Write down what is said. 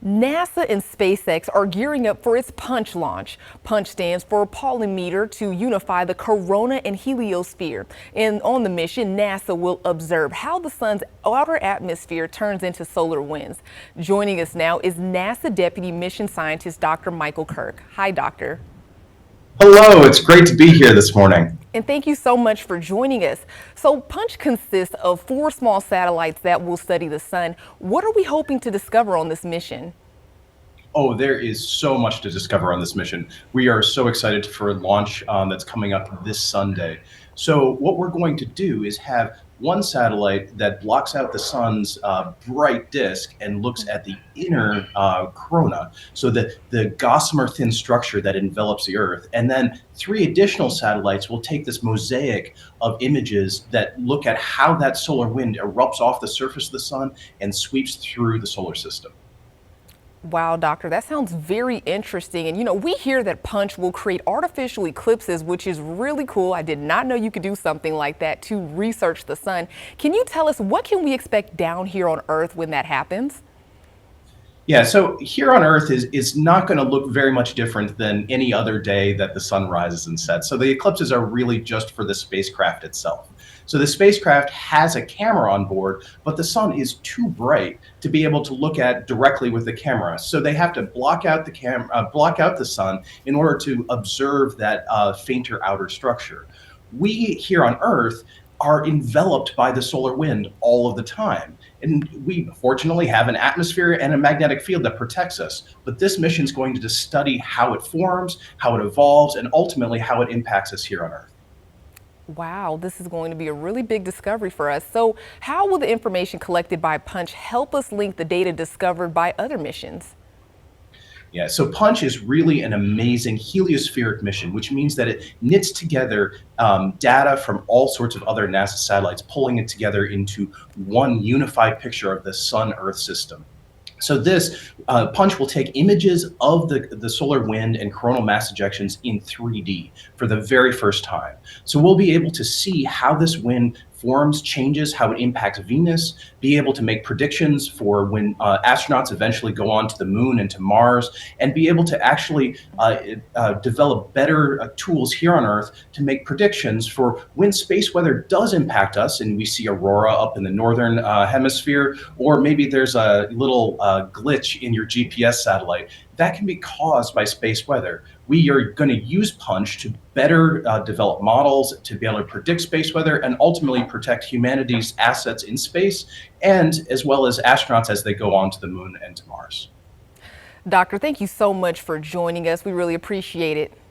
NASA and SpaceX are gearing up for its Punch launch. Punch stands for Polymeter to unify the corona and heliosphere. And on the mission, NASA will observe how the sun's outer atmosphere turns into solar winds. Joining us now is NASA Deputy Mission Scientist Dr. Michael Kirk. Hi, Doctor. Hello, it's great to be here this morning. And thank you so much for joining us. So Punch consists of 4 small satellites that will study the sun. What are we hoping to discover on this mission? Oh, there is so much to discover on this mission. We are so excited for launch that's coming up this Sunday. So what we're going to do is have one satellite that blocks out the sun's bright disk and looks at the inner corona, so the gossamer thin structure that envelops the Earth. And then 3 additional satellites will take this mosaic of images that look at how that solar wind erupts off the surface of the sun and sweeps through the solar system. Wow, doctor, that sounds very interesting. And we hear that Punch will create artificial eclipses, which is really cool. I did not know you could do something like that to research the sun. Can you tell us what can we expect down here on Earth when that happens? Yeah, so here on Earth is not going to look very much different than any other day that the sun rises and sets. So the eclipses are really just for the spacecraft itself. So the spacecraft has a camera on board, but the sun is too bright to be able to look at directly with the camera. So they have to block out block out the sun in order to observe that fainter outer structure. We here on Earth are enveloped by the solar wind all of the time. And we fortunately have an atmosphere and a magnetic field that protects us. But this mission is going to just study how it forms, how it evolves, and ultimately how it impacts us here on Earth. Wow, this is going to be a really big discovery for us. So how will the information collected by Punch help us link the data discovered by other missions? Yeah, so Punch is really an amazing heliospheric mission, which means that it knits together data from all sorts of other NASA satellites, pulling it together into one unified picture of the Sun-Earth system. So this Punch will take images of the solar wind and coronal mass ejections in 3D for the very first time. So we'll be able to see how this wind forms, changes, how it impacts Venus, be able to make predictions for when astronauts eventually go on to the moon and to Mars, and be able to actually develop better tools here on Earth to make predictions for when space weather does impact us and we see aurora up in the northern hemisphere, or maybe there's a little glitch in your GPS satellite. That can be caused by space weather. We are going to use Punch to better develop models to be able to predict space weather and ultimately protect humanity's assets in space, and as well as astronauts as they go on to the moon and to Mars. Doctor, thank you so much for joining us. We really appreciate it.